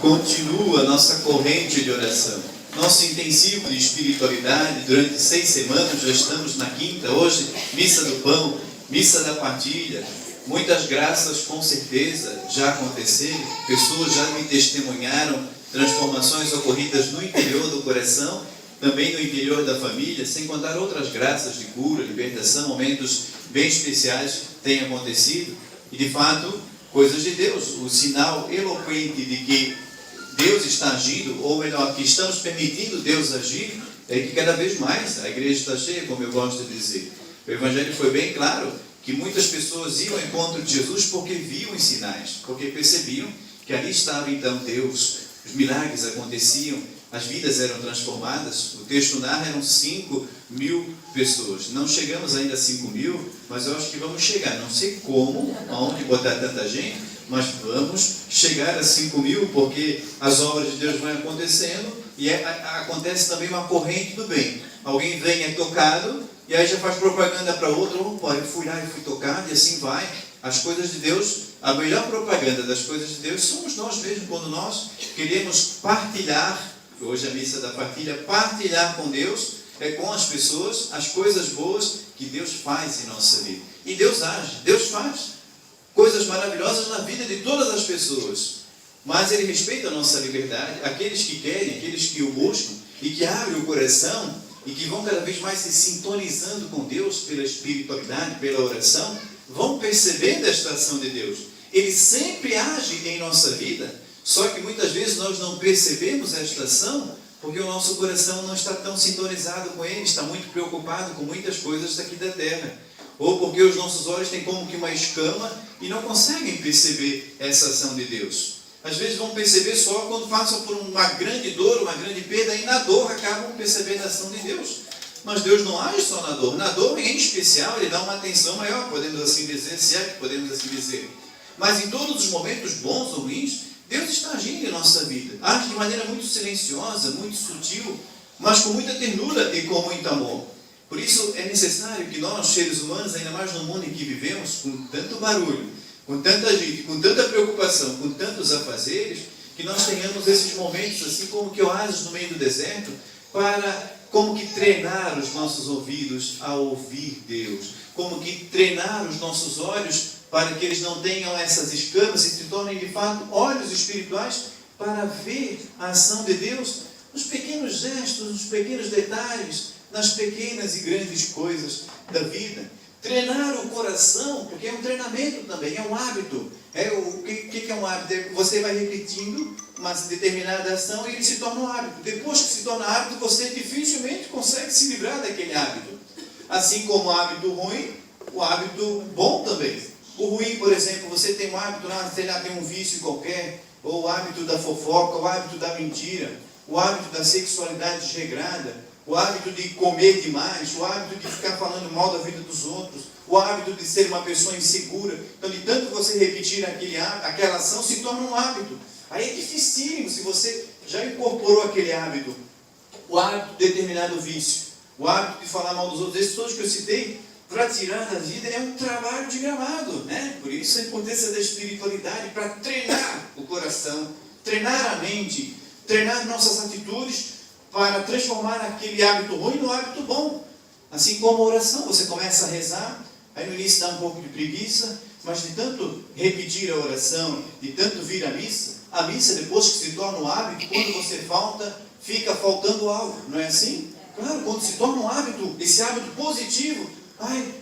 continua a nossa corrente de oração. Nosso intensivo de espiritualidade durante 6 semanas, já estamos na 5ª, hoje, missa do pão, missa da partilha. Muitas graças com certeza já aconteceram, pessoas já me testemunharam transformações ocorridas no interior do coração, também no interior da família, sem contar outras graças de cura, libertação, momentos bem especiais têm acontecido. E de fato, coisas de Deus, o sinal eloquente de que Deus está agindo, ou melhor, que estamos permitindo Deus agir, é que cada vez mais a igreja está cheia, como eu gosto de dizer. O Evangelho foi bem claro que muitas pessoas iam ao encontro de Jesus porque viam os sinais, porque percebiam que ali estava então Deus, os milagres aconteciam, as vidas eram transformadas. O texto narra, eram 5.000 pessoas. Não chegamos ainda a 5.000, mas eu acho que vamos chegar. Não sei como, aonde botar tanta gente, mas vamos chegar a 5.000, porque as obras de Deus vão acontecendo e acontece também uma corrente do bem. Alguém vem, é tocado, e aí já faz propaganda para outro. Opa, eu fui lá e fui tocado, e assim vai. As coisas de Deus, a melhor propaganda das coisas de Deus somos nós mesmos, quando nós queremos partilhar. Hoje a missa da partilha, partilhar com Deus, com as pessoas, as coisas boas que Deus faz em nossa vida. E Deus age, Deus faz coisas maravilhosas na vida de todas as pessoas. Mas Ele respeita a nossa liberdade, aqueles que querem, aqueles que o buscam, e que abrem o coração, e que vão cada vez mais se sintonizando com Deus, pela espiritualidade, pela oração, vão percebendo esta ação de Deus. Ele sempre age em nossa vida. Só que muitas vezes nós não percebemos esta ação porque o nosso coração não está tão sintonizado com Ele, está muito preocupado com muitas coisas daqui da terra. Ou porque os nossos olhos têm como que uma escama e não conseguem perceber essa ação de Deus. Às vezes vão perceber só quando passam por uma grande dor, uma grande perda, e na dor acabam percebendo a ação de Deus. Mas Deus não age só na dor. Na dor, em especial, Ele dá uma atenção maior, podemos assim dizer, se é que podemos assim dizer. Mas em todos os momentos bons ou ruins, Deus está agindo em nossa vida. Age de maneira muito silenciosa, muito sutil, mas com muita ternura e com muito amor. Por isso é necessário que nós, seres humanos, ainda mais no mundo em que vivemos, com tanto barulho, com tanta gente, com tanta preocupação, com tantos afazeres, que nós tenhamos esses momentos, assim como que oásis no meio do deserto, para como que treinar os nossos ouvidos a ouvir Deus, como que treinar os nossos olhos para que eles não tenham essas escamas e se tornem de fato olhos espirituais para ver a ação de Deus nos pequenos gestos, nos pequenos detalhes, nas pequenas e grandes coisas da vida. Treinar o coração, porque é um treinamento também, é um hábito. O que é um hábito? Você vai repetindo uma determinada ação e ele se torna um hábito. Depois que se torna hábito, você dificilmente consegue se livrar daquele hábito. Assim como o hábito ruim, o hábito bom também. O ruim, por exemplo, você tem um hábito, sei lá, tem um vício qualquer, ou o hábito da fofoca, o hábito da mentira, o hábito da sexualidade desregrada, o hábito de comer demais, o hábito de ficar falando mal da vida dos outros, o hábito de ser uma pessoa insegura. Então, de tanto você repetir aquela ação, se torna um hábito. Aí é dificílimo, se você já incorporou aquele hábito, o hábito de determinado vício, o hábito de falar mal dos outros, esses todos que eu citei, para tirar da vida é um trabalho de gramado, né? Por isso a importância da espiritualidade, para treinar o coração, treinar a mente, treinar nossas atitudes, para transformar aquele hábito ruim no hábito bom. Assim como a oração, você começa a rezar, aí no início dá um pouco de preguiça, mas de tanto repetir a oração, de tanto vir à missa depois que se torna um hábito, quando você falta, fica faltando algo, não é assim? Claro, quando se torna um hábito, esse hábito positivo,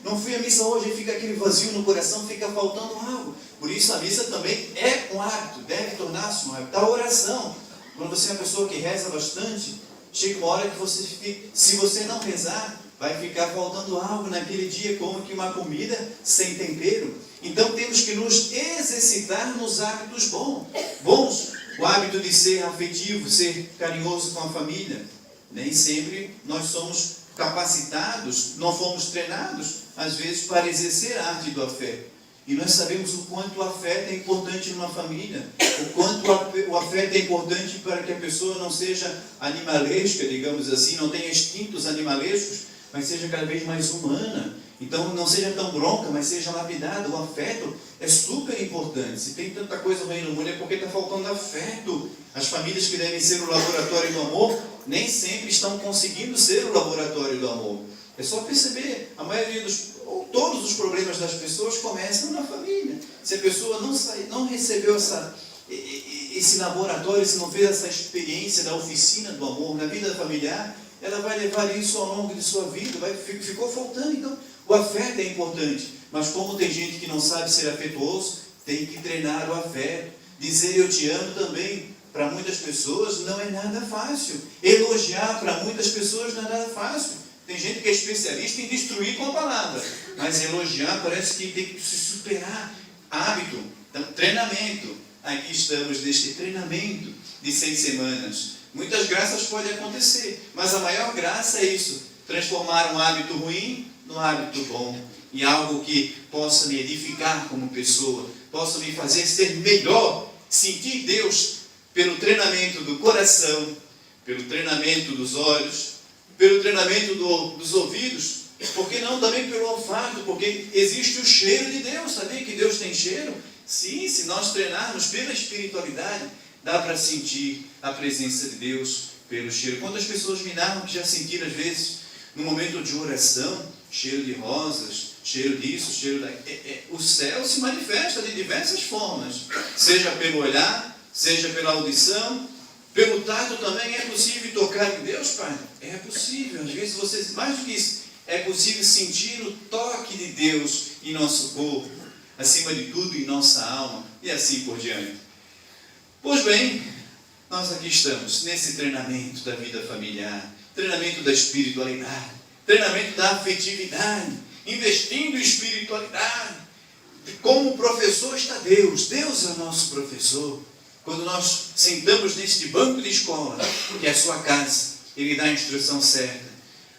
não fui à missa hoje, fica aquele vazio no coração, fica faltando algo. Por isso a missa também é um hábito, deve tornar-se um hábito. A oração, quando você é uma pessoa que reza bastante, chega uma hora que você fica, se você não rezar, vai ficar faltando algo naquele dia, como que uma comida sem tempero. Então temos que nos exercitar nos hábitos bons. O hábito de ser afetivo, ser carinhoso com a família. Nem sempre nós somos capacitados, não fomos treinados, às vezes, para exercer a arte do afeto. E nós sabemos o quanto o afeto é importante numa família, o quanto o afeto é importante para que a pessoa não seja animalesca, digamos assim, não tenha instintos animalescos, mas seja cada vez mais humana. Então não seja tão bronca, mas seja lapidado. O afeto é super importante. Se tem tanta coisa ruim no mundo é porque está faltando afeto. As famílias que devem ser o laboratório do amor nem sempre estão conseguindo ser o laboratório do amor. É só perceber, a maioria ou todos os problemas das pessoas começam na família. Se a pessoa não recebeu esse laboratório, se não fez essa experiência da oficina do amor na vida familiar, ela vai levar isso ao longo de sua vida, ficou faltando. Então, o afeto é importante, mas como tem gente que não sabe ser afetuoso, tem que treinar o afeto. Dizer eu te amo também, para muitas pessoas não é nada fácil. Elogiar para muitas pessoas não é nada fácil. Tem gente que é especialista em destruir com a palavra, mas elogiar parece que tem que se superar. Hábito, então, treinamento. Aqui estamos neste treinamento de 6 semanas. Muitas graças podem acontecer, mas a maior graça é isso: transformar um hábito ruim num hábito bom, em algo que possa me edificar como pessoa, possa me fazer ser melhor, sentir Deus pelo treinamento do coração, pelo treinamento dos olhos, pelo treinamento dos ouvidos, por que não também pelo olfato, porque existe o cheiro de Deus. Sabia que Deus tem cheiro? Sim, se nós treinarmos pela espiritualidade, dá para sentir a presença de Deus pelo cheiro. Quantas pessoas me narram que já sentiram, às vezes, no momento de oração, cheiro de rosas, cheiro disso, cheiro daquilo. O céu se manifesta de diversas formas, seja pelo olhar, seja pela audição, pelo tato também. É possível tocar em Deus, Pai? É possível. Às vezes vocês, mais do que isso, é possível sentir o toque de Deus em nosso corpo, acima de tudo em nossa alma, e assim por diante. Pois bem, nós aqui estamos nesse treinamento da vida familiar, treinamento da espiritualidade, treinamento da afetividade, investindo em espiritualidade. Como professor está Deus. Deus é o nosso professor. Quando nós sentamos neste banco de escola, que é a sua casa, Ele dá a instrução certa.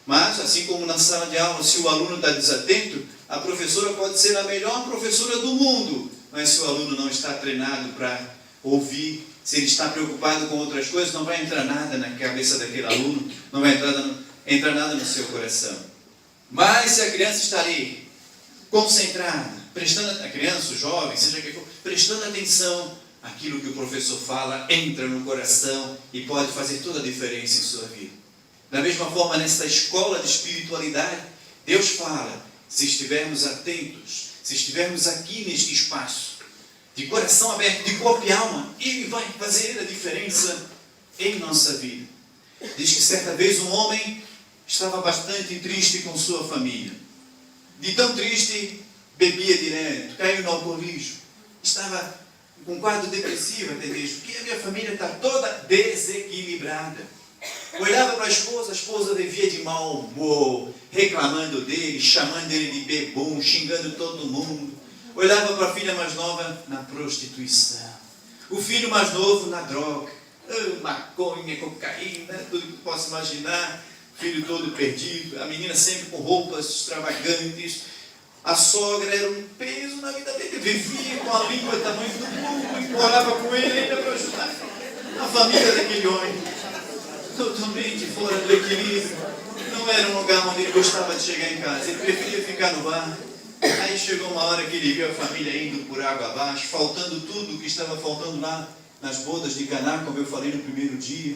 Mas, assim como na sala de aula, se o aluno está desatento, a professora pode ser a melhor professora do mundo, mas se o aluno não está treinado para ouvir, se ele está preocupado com outras coisas, não vai entrar nada na cabeça daquele aluno, não vai entrar nada no seu coração. Mas se a criança está ali, concentrada, a criança, o jovem, seja quem for, prestando atenção, aquilo que o professor fala entra no coração e pode fazer toda a diferença em sua vida. Da mesma forma, nessa escola de espiritualidade, Deus fala, se estivermos atentos, se estivermos aqui neste espaço, de coração aberto, de corpo e alma, Ele vai fazer a diferença em nossa vida. Diz que certa vez um homem estava bastante triste com sua família. De tão triste, bebia direto, caiu no alcoolismo. Estava com um quadro depressivo até mesmo, porque a minha família está toda desequilibrada. Olhava para a esposa vivia de mau humor, reclamando dele, chamando ele de bebum, xingando todo mundo. Olhava para a filha mais nova na prostituição, o filho mais novo na droga, maconha, cocaína, tudo que possa imaginar, filho todo perdido, a menina sempre com roupas extravagantes. A sogra era um peso na vida dele, vivia com a língua do tamanho do mundo, morava com ele ainda para ajudar a família daquele homem. Totalmente fora do equilíbrio. Não era um lugar onde ele gostava de chegar em casa, ele preferia ficar no bar. Aí chegou uma hora que ele viu a família indo por água abaixo, faltando tudo o que estava faltando lá nas bodas de Caná, como eu falei no primeiro dia.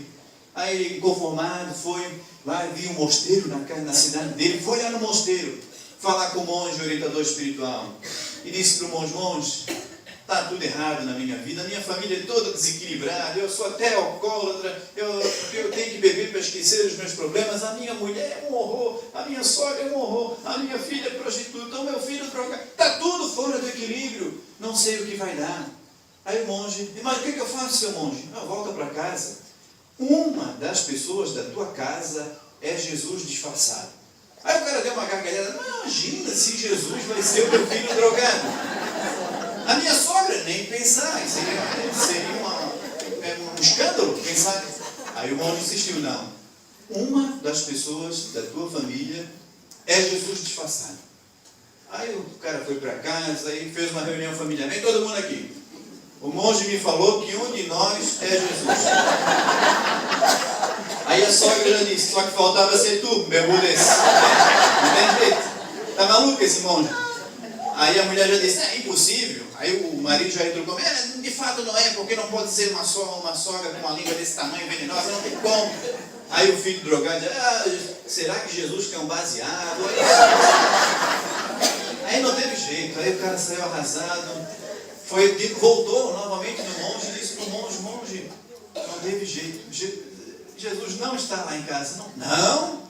Aí ele, inconformado, foi lá, viu um mosteiro na cidade dele, foi lá no mosteiro falar com o monge orientador espiritual e disse para o monge, está tudo errado na minha vida, a minha família é toda desequilibrada, eu sou até alcoólatra, eu tenho que beber para esquecer os meus problemas, a minha mulher é um horror, a minha sogra é um horror, a minha filha é prostituta, o meu filho droga, está tudo fora do equilíbrio, não sei o que vai dar. Aí o monge, mas o que eu faço, seu monge? Volta para casa. Uma das pessoas da tua casa é Jesus disfarçado. Aí o cara deu uma gargalhada, imagina se Jesus vai ser o meu filho drogado. A minha sogra, nem pensar, seria um escândalo pensar. Aí o monge insistiu, não. Uma das pessoas da tua família é Jesus disfarçado. Aí o cara foi para casa, aí fez uma reunião familiar, vem todo mundo aqui. O monge me falou que um de nós é Jesus. Aí a sogra já disse, só que faltava ser tu, meu desse. Não tem jeito. Tá maluco esse monge? Aí a mulher já disse, é impossível. Aí o marido já entrou com, de fato não é, porque não pode ser uma sogra com uma língua desse tamanho venenosa, não tem como. Aí o filho drogado diz, será que Jesus tem um baseado? Aí não teve jeito, aí o cara saiu arrasado, voltou novamente no monge e disse para o monge, não teve jeito, Jesus não está lá em casa, não,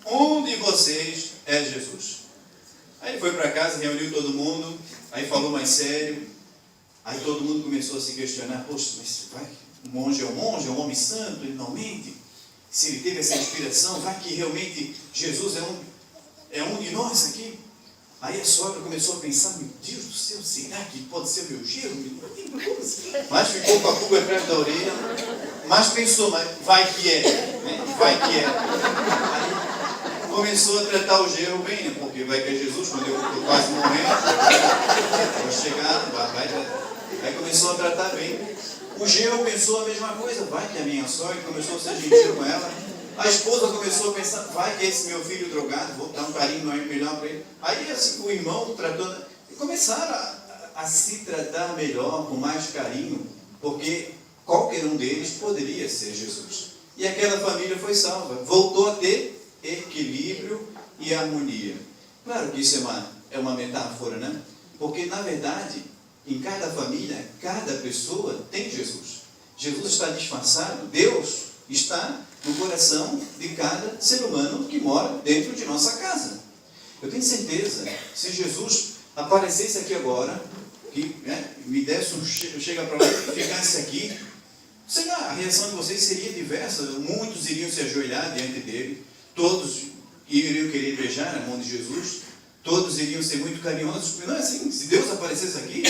um de vocês é Jesus. Aí ele foi para casa, reuniu todo mundo, aí falou mais sério, aí todo mundo começou a se questionar, poxa, mas vai, o monge é um homem santo, ele não mente, se ele teve essa inspiração, vai que realmente Jesus é um de nós aqui. Aí a sogra começou a pensar, meu Deus do céu, será que pode ser o meu genro? Mas ficou com a pulga atrás da orelha, mas pensou, mas vai que é, né? Vai que é. Aí começou a tratar o genro bem, né? Porque vai que é Jesus, quando eu estou quase morrendo, vou chegar, vai. Aí começou a tratar bem. O genro pensou a mesma coisa, vai que é a minha sogra, começou a ser gentil com ela. A esposa começou a pensar, vai que esse meu filho drogado, vou dar um carinho melhor para ele. Aí assim, o irmão tratando, e começaram a se tratar melhor, com mais carinho, porque qualquer um deles poderia ser Jesus. E aquela família foi salva, voltou a ter equilíbrio e harmonia. Claro que isso é uma metáfora, né? Porque na verdade, em cada família, cada pessoa tem Jesus. Jesus está disfarçado, Deus está no coração de cada ser humano que mora dentro de nossa casa. Eu tenho certeza, se Jesus aparecesse aqui agora, que me desse chega para lá e ficasse aqui, sei lá, a reação de vocês seria diversa. Muitos iriam se ajoelhar diante dele, todos iriam querer beijar a mão de Jesus, todos iriam ser muito carinhosos. Não é assim, se Deus aparecesse aqui,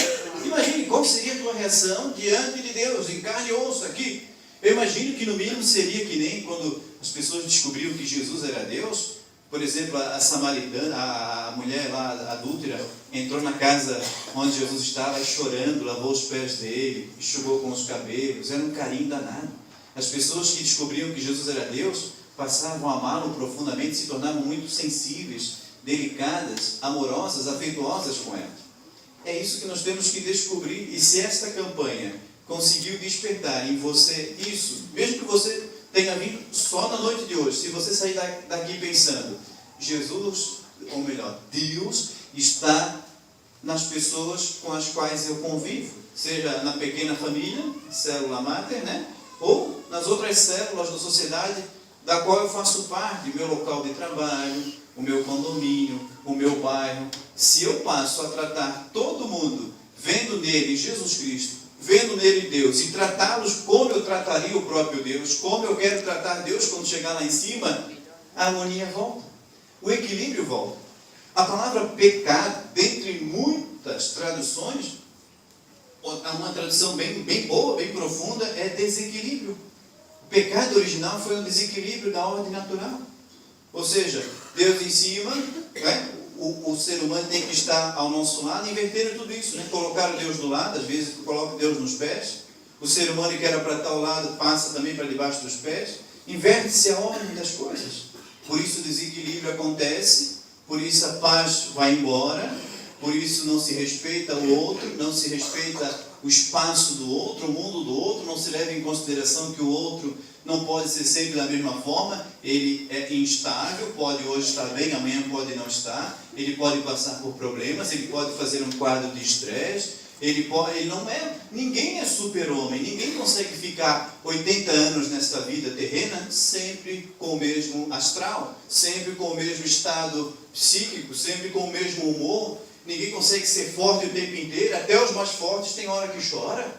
imagine qual seria a tua reação diante de Deus, em carne e osso aqui. Eu imagino que no mínimo seria que nem quando as pessoas descobriram que Jesus era Deus. Por exemplo, a samaritana, a mulher lá, a adúltera, entrou na casa onde Jesus estava chorando, lavou os pés dele, enxugou com os cabelos, era um carinho danado. As pessoas que descobriam que Jesus era Deus passavam a amá-lo profundamente, se tornavam muito sensíveis, delicadas, amorosas, afetuosas com ela. É isso que nós temos que descobrir, e se esta campanha conseguiu despertar em você isso, mesmo que você tenha vindo só na noite de hoje, se você sair daqui pensando, Jesus, ou melhor, Deus está nas pessoas com as quais eu convivo, seja na pequena família, célula máter, né? Ou nas outras células da sociedade da qual eu faço parte, meu local de trabalho, o meu condomínio, o meu bairro. Se eu passo a tratar todo mundo vendo nele Jesus Cristo, vendo nele Deus, e tratá-los como eu trataria o próprio Deus, como eu quero tratar Deus quando chegar lá em cima, a harmonia volta, o equilíbrio volta. A palavra pecado, dentre muitas traduções, uma tradução bem boa, bem profunda, é desequilíbrio. O pecado original foi um desequilíbrio da ordem natural. Ou seja, Deus em cima, né? O ser humano tem que estar ao nosso lado, inverteram tudo isso, né? Colocaram Deus do lado, às vezes colocam Deus nos pés, o ser humano que era para tal lado passa também para debaixo dos pés, inverte-se a ordem das coisas, por isso o desequilíbrio acontece, por isso a paz vai embora, por isso não se respeita o outro, não se respeita o espaço do outro, o mundo do outro, não se leva em consideração que o outro não pode ser sempre da mesma forma, ele é instável, pode hoje estar bem, amanhã pode não estar, ele pode passar por problemas, ele pode fazer um quadro de estresse, ele não é, ninguém é super-homem, ninguém consegue ficar 80 anos nesta vida terrena sempre com o mesmo astral, sempre com o mesmo estado psíquico, sempre com o mesmo humor. Ninguém consegue ser forte o tempo inteiro, até os mais fortes tem hora que choram,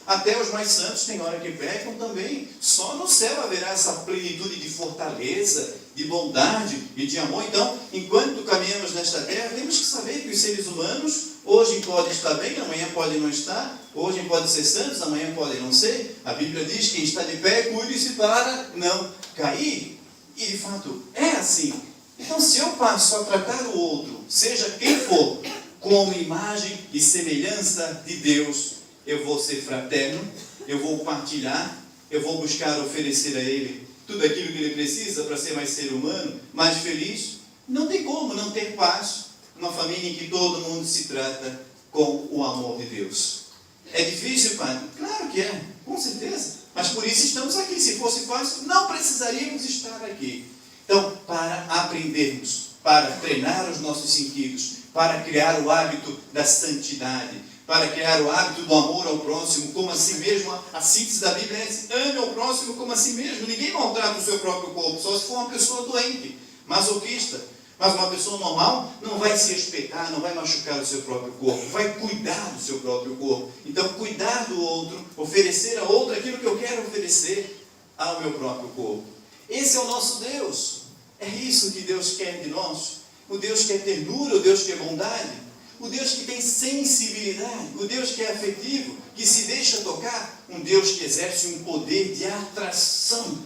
até os mais santos tem hora que pecam também. Só no céu haverá essa plenitude de fortaleza, de bondade e de amor. Então, enquanto caminhamos nesta terra, temos que saber que os seres humanos, hoje podem estar bem, amanhã podem não estar, hoje podem ser santos, amanhã podem não ser. A Bíblia diz que quem está de pé, cuide-se para não cair. E de fato, é assim. Então, se eu passo a tratar o outro, seja quem for, como imagem e semelhança de Deus, eu vou ser fraterno, eu vou partilhar, eu vou buscar oferecer a Ele tudo aquilo que Ele precisa para ser mais ser humano, mais feliz, Não tem como não ter paz numa família em que todo mundo se trata com o amor de Deus. É difícil, Padre? Claro que é, com certeza. Mas por isso estamos aqui. Se fosse fácil, não precisaríamos estar aqui. Então, para aprendermos, para treinar os nossos sentidos, para criar o hábito da santidade, para criar o hábito do amor ao próximo, como a si mesmo, a síntese da Bíblia é: ame ao próximo como a si mesmo. Ninguém maltrata o seu próprio corpo, só se for uma pessoa doente, masoquista. Mas uma pessoa normal não vai se espetar, não vai machucar o seu próprio corpo, vai cuidar do seu próprio corpo. Então, cuidar do outro, oferecer a outro aquilo que eu quero oferecer ao meu próprio corpo. Esse é o nosso Deus. É isso que Deus quer de nós. O Deus que é ternura, o Deus que é bondade, o Deus que tem sensibilidade, o Deus que é afetivo, que se deixa tocar, um Deus que exerce um poder de atração.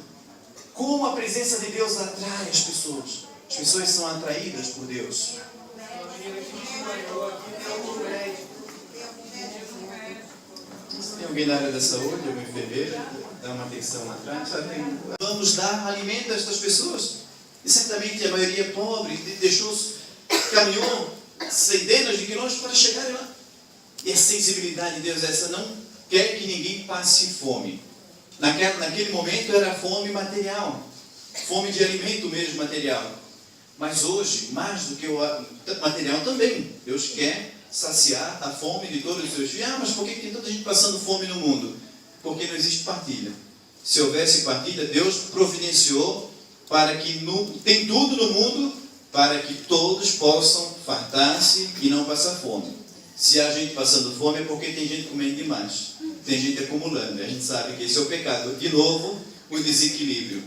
Como a presença de Deus atrai as pessoas. As pessoas são atraídas por Deus. Tem alguém na área da saúde, algum enfermeiro, dá uma atenção lá atrás. Vamos dar alimento a estas pessoas. E certamente a maioria é pobre, caminhou centenas de quilômetros para chegar lá. E a sensibilidade de Deus essa não quer que ninguém passe fome. Naquele momento era fome material, fome de alimento mesmo material. Mas hoje, mais do que o material também, Deus quer saciar a fome de todos os seus filhos. Mas por que tem tanta gente passando fome no mundo? Porque não existe partilha. Se houvesse partilha, Deus providenciou para que tem tudo no mundo para que todos possam fartar-se e não passar fome. Se há gente passando fome é porque tem gente comendo demais, tem gente acumulando. A gente sabe que esse é o pecado. De novo, o desequilíbrio.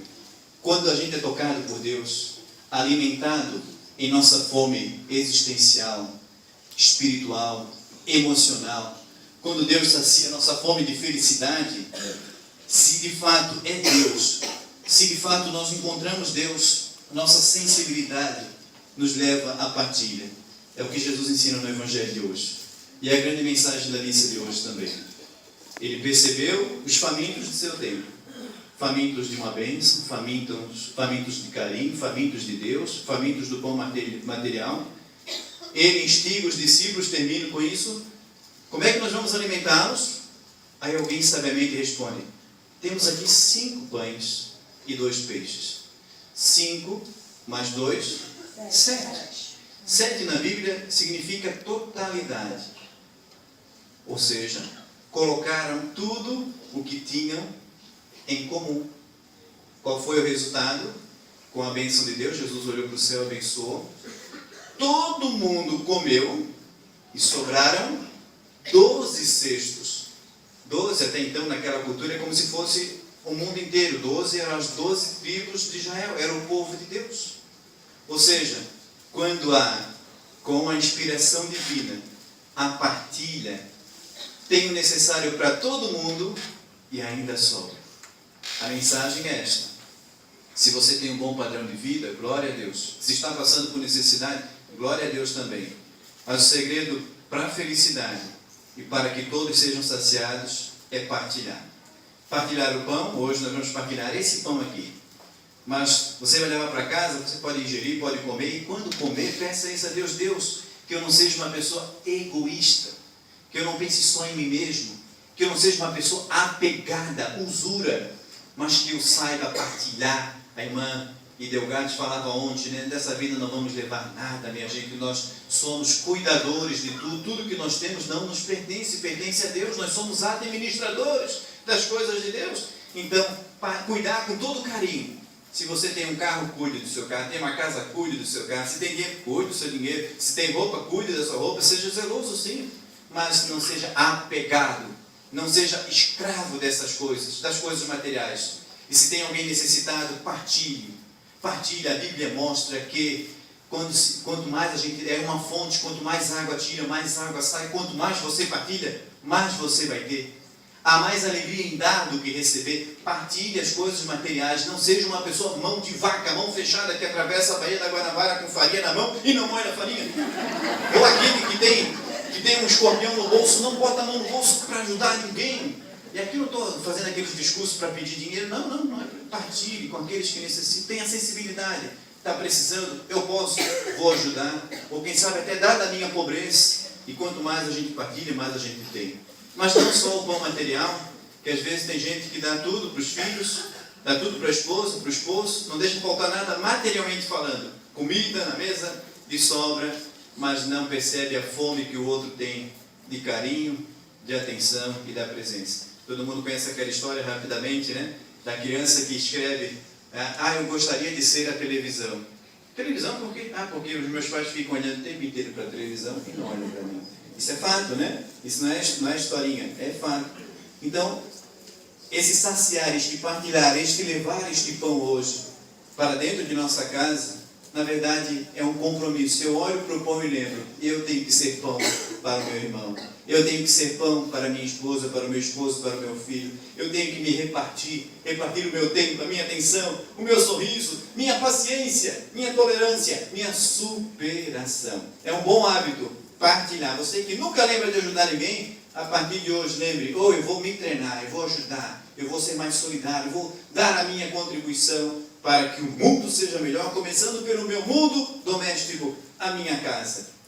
Quando a gente é tocado por Deus, alimentado em nossa fome existencial, espiritual, emocional, quando Deus sacia nossa fome de felicidade, se de fato é Deus, se de fato nós encontramos Deus, nossa sensibilidade nos leva à partilha. É o que Jesus ensina no Evangelho de hoje. E é a grande mensagem da missa de hoje também. Ele percebeu os famintos de seu tempo. Famintos de uma bênção, famintos de carinho, famintos de Deus, famintos do pão material. Ele instiga os discípulos, termino com isso. Como é que nós vamos alimentá-los? Aí alguém sabiamente responde: temos aqui 5 pães e 2 peixes. 5 mais 2, 7. 7 na Bíblia significa totalidade. Ou seja, colocaram tudo o que tinham em comum. Qual foi o resultado? Com a bênção de Deus, Jesus olhou para o céu, abençoou. Todo mundo comeu e sobraram 12 cestos. 12 até então naquela cultura é como se fosse o mundo inteiro. 12 eram as 12 tribos de Israel, era o povo de Deus. Ou seja, quando com a inspiração divina, a partilha, tem o necessário para todo mundo e ainda sobra. A mensagem é esta: se você tem um bom padrão de vida, glória a Deus. Se está passando por necessidade, glória a Deus também. Mas o segredo para a felicidade e para que todos sejam saciados é partilhar. Partilhar o pão. Hoje nós vamos partilhar esse pão aqui. Mas você vai levar para casa, você pode ingerir, pode comer. E quando comer, peça isso a Deus. Deus, que eu não seja uma pessoa egoísta, que eu não pense só em mim mesmo, que eu não seja uma pessoa apegada, usura, mas que eu saiba partilhar. A irmã Idelgades falava ontem, né? Dessa vida não vamos levar nada, minha gente. Nós somos cuidadores de tudo. Tudo que nós temos não nos pertence, pertence a Deus. Nós somos administradores das coisas de Deus. Então, para cuidar com todo carinho. Se você tem um carro, cuide do seu carro. Tem uma casa, cuide do seu carro. Se tem dinheiro, cuide do seu dinheiro. Se tem roupa, cuide da sua roupa. Seja zeloso, sim, mas não seja apegado. Não seja escravo dessas coisas, das coisas materiais. E se tem alguém necessitado, partilhe. Partilhe. A Bíblia mostra que quanto mais a gente é uma fonte, quanto mais água tira, mais água sai. Quanto mais você partilha, mais você vai ter. Há mais alegria em dar do que receber. Partilhe as coisas materiais. Não seja uma pessoa mão de vaca, mão fechada, que atravessa a Baía da Guanabara com farinha na mão e não molha a farinha. Ou aquele que tem um escorpião no bolso, não bota a mão no bolso para ajudar ninguém. E aqui eu não estou fazendo aqueles discursos para pedir dinheiro. Não é. Partilhe com aqueles que necessitam. Tenha sensibilidade. está precisando, eu posso, vou ajudar, ou quem sabe até dar da minha pobreza, e quanto mais a gente partilha, mais a gente tem. Mas não só o pão material, que às vezes tem gente que dá tudo para os filhos, dá tudo para a esposa, para o esposo, não deixa faltar nada materialmente falando, comida na mesa de sobra, mas não percebe a fome que o outro tem de carinho, de atenção e da presença. Todo mundo conhece aquela história rapidamente, né? Da criança que escreve: eu gostaria de ser a televisão. Televisão por quê? Porque os meus pais ficam olhando o tempo inteiro para a televisão e não olham para mim. Isso é fato, né? Isso não é historinha, é fato. Então, esse saciar, este partilhar, este levar este pão hoje para dentro de nossa casa, na verdade é um compromisso. Eu olho para o pão e lembro, eu tenho que ser pão para o meu irmão. Eu tenho que ser pão para minha esposa, para o meu esposo, para o meu filho. Eu tenho que me repartir o meu tempo, a minha atenção, o meu sorriso, minha paciência, minha tolerância, minha superação. É um bom hábito partilhar. Você que nunca lembra de ajudar ninguém, a partir de hoje lembre: eu vou me treinar, eu vou ajudar, eu vou ser mais solidário, eu vou dar a minha contribuição para que o mundo seja melhor, começando pelo meu mundo doméstico, a minha casa.